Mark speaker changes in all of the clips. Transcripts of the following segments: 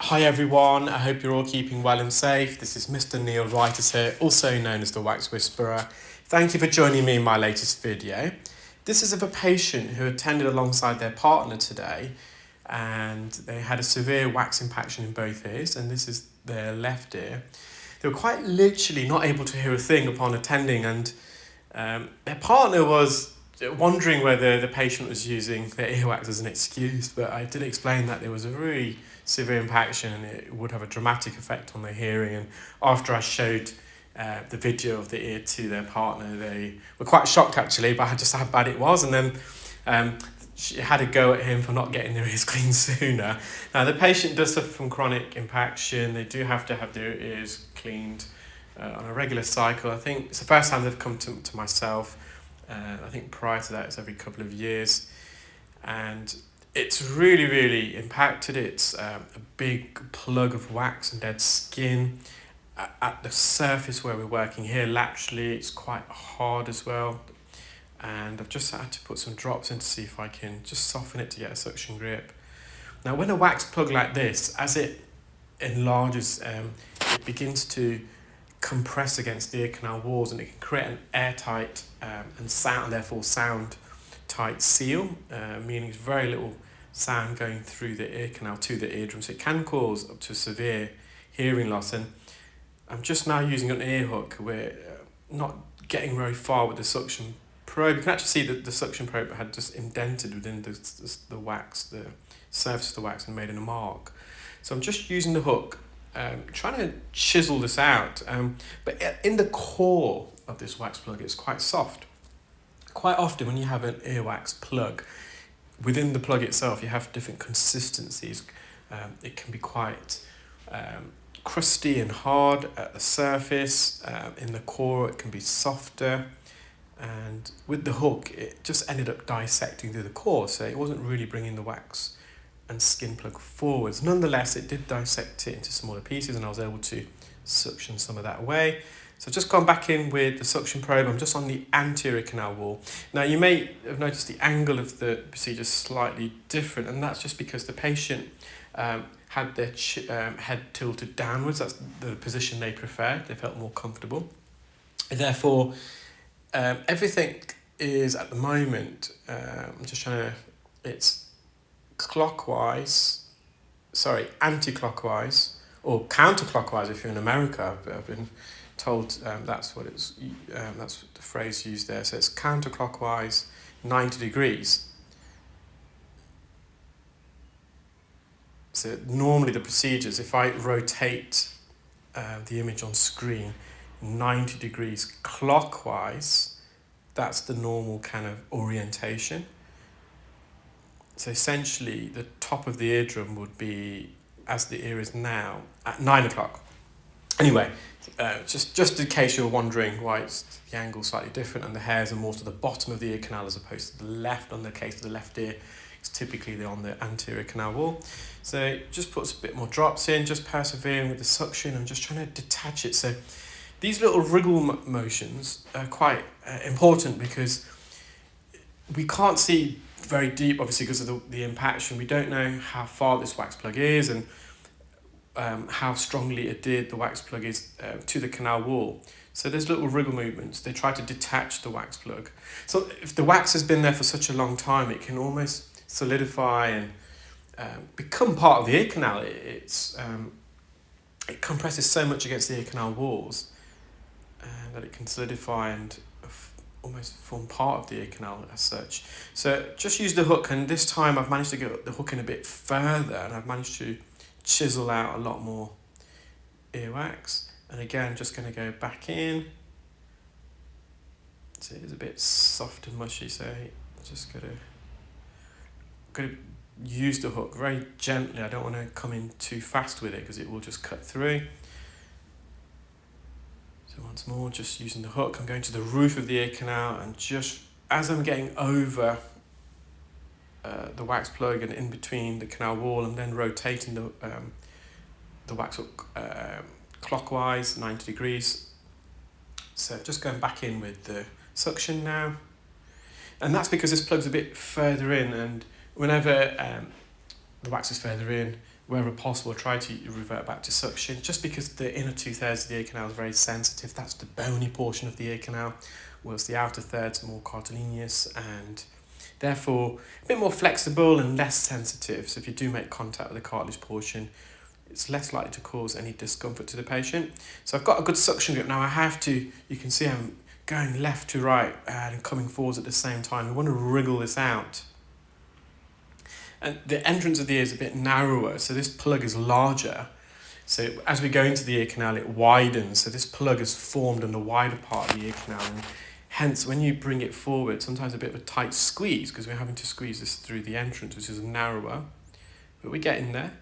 Speaker 1: Hi everyone, I hope you're all keeping well and safe. This is Mr Neel Raithatha, also known as the Wax Whisperer. Thank you for joining me in my latest video. This is of a patient who attended alongside their partner today, and they had a severe wax impaction in both ears, and this is their left ear. They were quite literally not able to hear a thing upon attending, and their partner was wondering whether the patient was using their earwax as an excuse, but I did explain that there was a really severe impaction and it would have a dramatic effect on their hearing. And after I showed the video of the ear to their partner, they were quite shocked actually by just how bad it was. And then she had a go at him for not getting their ears cleaned sooner. Now the patient does suffer from chronic impaction. They do have to have their ears cleaned on a regular cycle. I think it's the first time they've come to myself. I think prior to that it's every couple of years, and it's really impacted. It's a big plug of wax and dead skin at the surface where we're working here. Laterally it's quite hard as well, and I've just had to put some drops in to see if I can just soften it to get a suction grip. Now when a wax plug like this, as it enlarges, it begins to compress against the ear canal walls, and it can create an airtight and therefore sound tight seal, meaning it's very little sound going through the ear canal to the eardrum, so it can cause up to severe hearing loss. And I'm just now using an ear hook. We're not getting very far with the suction probe. You can actually see that the suction probe had just indented within the wax, the surface of the wax, and made a mark. So I'm just using the hook, trying to chisel this out, but in the core of this wax plug it's quite soft. Quite often when you have an earwax plug, within the plug itself you have different consistencies. It can be quite crusty and hard at the surface. In the core it can be softer, and with the hook it just ended up dissecting through the core, so it wasn't really bringing the wax and skin plug forwards. Nonetheless, it did dissect it into smaller pieces, and I was able to suction some of that away. So I've just gone back in with the suction probe. I'm just on the anterior canal wall. Now you may have noticed the angle of the procedure is slightly different, and that's just because the patient had their head tilted downwards. That's the position they preferred. They felt more comfortable. And therefore, everything is at the moment, I'm just trying to, it's anti-clockwise or counterclockwise if you're in America. I've been told that's what that's the phrase used there. So it's counterclockwise 90 degrees. So normally the procedures, if I rotate the image on screen 90 degrees clockwise, that's the normal kind of orientation. So essentially the top of the eardrum would be as the ear is now at 9 o'clock. Anyway, just in case you're wondering why the angle's slightly different and the hairs are more to the bottom of the ear canal as opposed to the left. On the case of the left ear, it's typically they're on the anterior canal wall. So just puts a bit more drops in, just persevering with the suction. I'm just trying to detach it. So these little wriggle motions are quite important because we can't see very deep, obviously, because of the impaction. We don't know how far this wax plug is and how strongly adhered the wax plug is to the canal wall. So there's little wriggle movements. They try to detach the wax plug. So if the wax has been there for such a long time, it can almost solidify and become part of the ear canal. It compresses so much against the ear canal walls that it can solidify and almost form part of the ear canal as such. So just use the hook, and this time I've managed to get the hook in a bit further, and I've managed to chisel out a lot more earwax. And again, just going to go back in. So it is a bit soft and mushy, so just got to use the hook very gently. I don't want to come in too fast with it because it will just cut through. So once more, just using the hook, I'm going to the roof of the ear canal, and just as I'm getting over the wax plug and in between the canal wall, I'm then rotating the wax hook clockwise 90 degrees. So just going back in with the suction now, and that's because this plug's a bit further in, and whenever the wax is further in, wherever possible, try to revert back to suction, just because the inner 2/3 of the ear canal is very sensitive. That's the bony portion of the ear canal, whilst the outer third's more cartilaginous and therefore a bit more flexible and less sensitive. So if you do make contact with the cartilage portion, it's less likely to cause any discomfort to the patient. So I've got a good suction grip. Now I have to, you can see I'm going left to right and coming forwards at the same time. We want to wriggle this out. And the entrance of the ear is a bit narrower, so this plug is larger. So as we go into the ear canal, it widens. So this plug is formed on the wider part of the ear canal. And hence, when you bring it forward, sometimes a bit of a tight squeeze, because we're having to squeeze this through the entrance, which is narrower. But we get in there.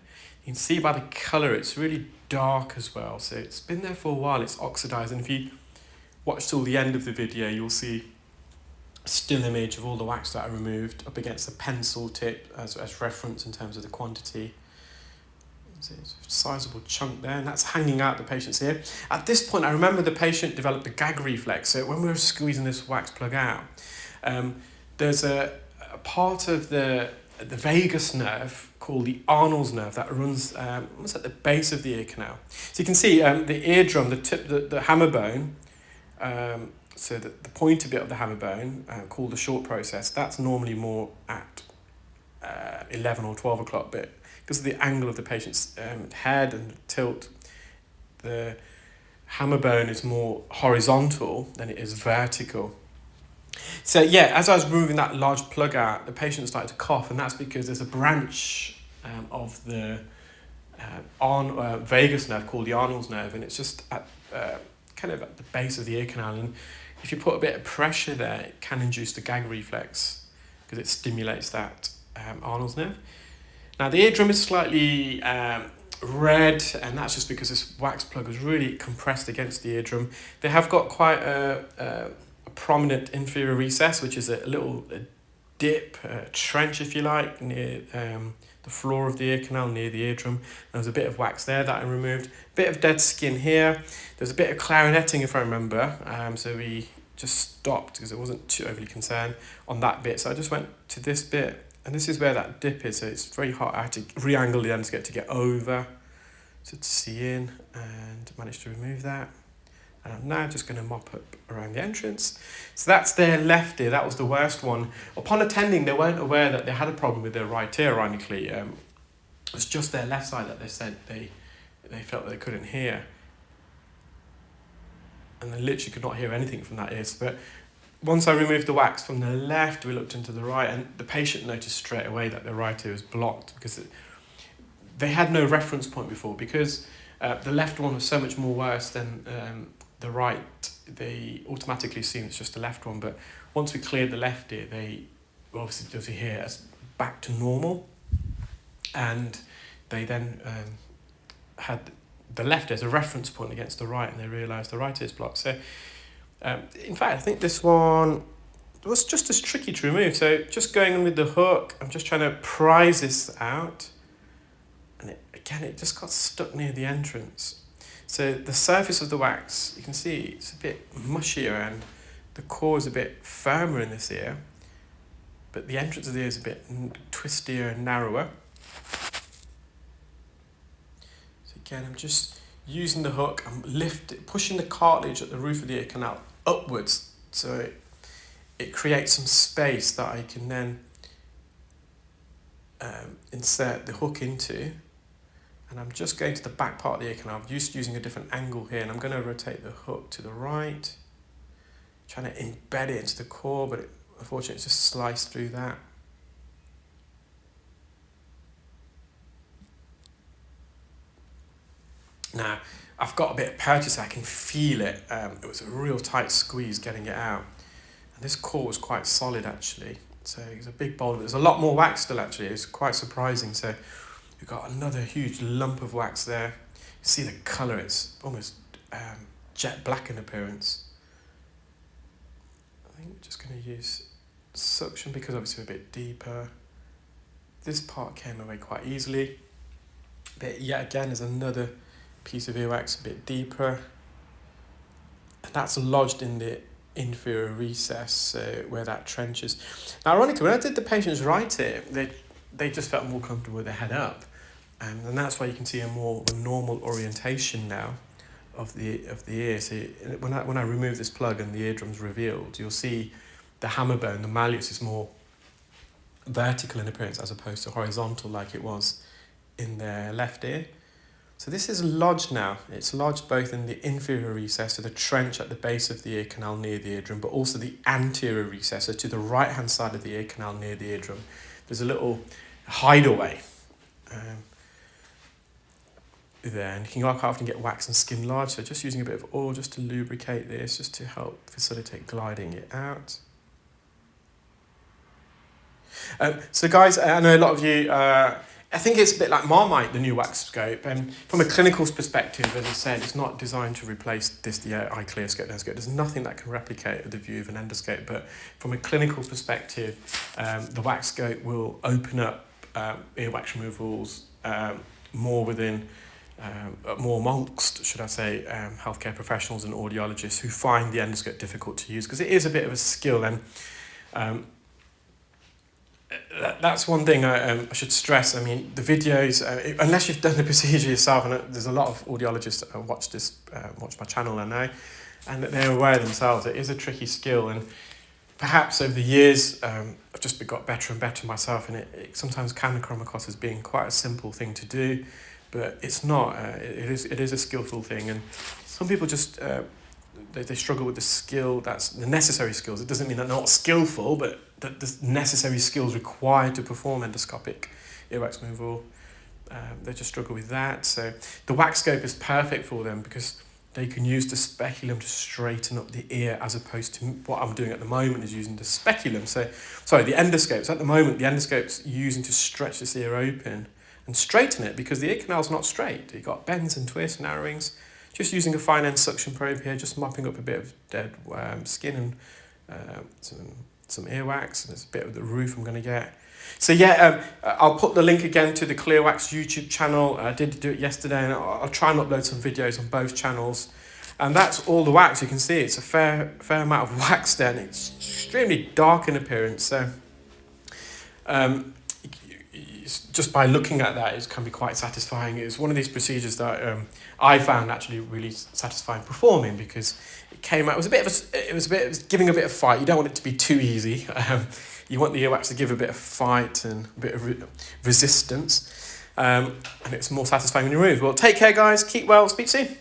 Speaker 1: You can see by the colour, it's really dark as well. So it's been there for a while, it's oxidised. And if you watch till the end of the video, you'll see a still image of all the wax that I removed up against the pencil tip as reference in terms of the quantity. It's a sizable chunk there, and that's hanging out the patient's ear. At this point, I remember the patient developed a gag reflex. So when we were squeezing this wax plug out, there's a part of the vagus nerve called the Arnold's nerve that runs almost at the base of the ear canal. So you can see the eardrum, the tip, the hammer bone, so the pointer bit of the hammer bone, called the short process, that's normally more at 11 or 12 o'clock, but because of the angle of the patient's head and the tilt, the hammer bone is more horizontal than it is vertical. So yeah, as I was removing that large plug out, the patient started to cough, and that's because there's a branch of the vagus nerve called the Arnold's nerve, and it's just at kind of at the base of the ear canal. And if you put a bit of pressure there, it can induce the gag reflex because it stimulates that Arnold's nerve. Now the eardrum is slightly red, and that's just because this wax plug was really compressed against the eardrum. They have got quite a prominent inferior recess, which is a little dip, a trench if you like, near the floor of the ear canal, near the eardrum. There's a bit of wax there that I removed, a bit of dead skin here. There's a bit of clarinetting if I remember, so we just stopped because I wasn't too overly concerned on that bit. So I just went to this bit, and this is where that dip is, so it's very hot. I had to re-angle the endoscope to get over, so to see in, and managed to remove that. And I'm now just going to mop up around the entrance. So that's their left ear. That was the worst one. Upon attending, they weren't aware that they had a problem with their right ear, ironically. It was just their left side that they said they felt that they couldn't hear. And they literally could not hear anything from that ear. But once I removed the wax from the left, we looked into the right, and the patient noticed straight away that their right ear was blocked because they had no reference point before. Because the left one was so much more worse than the right, they automatically assume it's just the left one. But once we cleared the left ear, they obviously does hear us back to normal, and they then had the left as a reference point against the right, and they realised the right ear is blocked. So in fact, I think this one was just as tricky to remove. So just going in with the hook, I'm just trying to prise this out, and it just got stuck near the entrance. So the surface of the wax, you can see it's a bit mushier, and the core is a bit firmer in this ear, but the entrance of the ear is a bit twistier and narrower. So again, I'm just using the hook, I'm pushing the cartilage at the roof of the ear canal upwards, so it creates some space that I can then insert the hook into. And I'm just going to the back part of the ear canal. I'm using a different angle here, and I'm going to rotate the hook to the right, trying to embed it into the core, but unfortunately it's just sliced through that. Now, I've got a bit of purchase, I can feel it. It was a real tight squeeze getting it out. And this core was quite solid actually. So it's a big boulder. There's a lot more wax still actually. It's quite surprising. So we've got another huge lump of wax there. You see the colour, it's almost jet black in appearance. I think we're just going to use suction because obviously we're a bit deeper. This part came away quite easily. But yet again, there's another piece of earwax a bit deeper. And that's lodged in the inferior recess where that trench is. Now, ironically, when I did the patient's right ear, they just felt more comfortable with their head up. And that's why you can see a more normal orientation now of the ear. So when I remove this plug and the eardrum's revealed, you'll see the hammer bone, the malleus, is more vertical in appearance as opposed to horizontal like it was in their left ear. So this is lodged now. It's lodged both in the inferior recess, so the trench at the base of the ear canal near the eardrum, but also the anterior recess, so to the right-hand side of the ear canal near the eardrum. There's a little hideaway there, and you can quite often get wax and skin lodged, so just using a bit of oil just to lubricate this, just to help facilitate gliding it out. So guys, I know a lot of you, I think it's a bit like Marmite, the new wax scope, and from a clinical perspective, as I said, it's not designed to replace the eye clear scope, endoscope. There's nothing that can replicate the view of an endoscope, but from a clinical perspective, the wax scope will open up earwax removals more within, more amongst, should I say, healthcare professionals and audiologists who find the endoscope difficult to use, because it is a bit of a skill, and that's one thing I should stress. I mean, the videos, unless you've done the procedure yourself, and there's a lot of audiologists that watch my channel, I know, and that they're aware themselves, it is a tricky skill, and perhaps over the years, I've just got better and better myself, and it sometimes can come across as being quite a simple thing to do, but it's not. It is a skillful thing, and some people just they struggle with the skill, that's the necessary skills. It doesn't mean they're not skillful, but the necessary skills required to perform endoscopic earwax removal, they just struggle with that. So the wax scope is perfect for them because they can use the speculum to straighten up the ear, as opposed to what I'm doing at the moment is using the speculum. So, sorry, the endoscopes. At the moment, the endoscope's using to stretch this ear open and straighten it because the ear canal's not straight. You've got bends and twists, narrowings. Just using a fine end suction probe here, just mopping up a bit of dead skin and some earwax, and there's a bit of the roof I'm going to get. So yeah, I'll put the link again to the Clearwax YouTube channel. I did do it yesterday, and I'll try and upload some videos on both channels. And that's all the wax. You can see it's a fair amount of wax there, and it's extremely dark in appearance. So just by looking at that, it can be quite satisfying. It's one of these procedures that I found actually really satisfying performing, because it came out. It was giving a bit of fight. You don't want it to be too easy. You want the earwax to give a bit of fight and a bit of resistance, and it's more satisfying when you remove. Well, take care, guys. Keep well. Speak soon.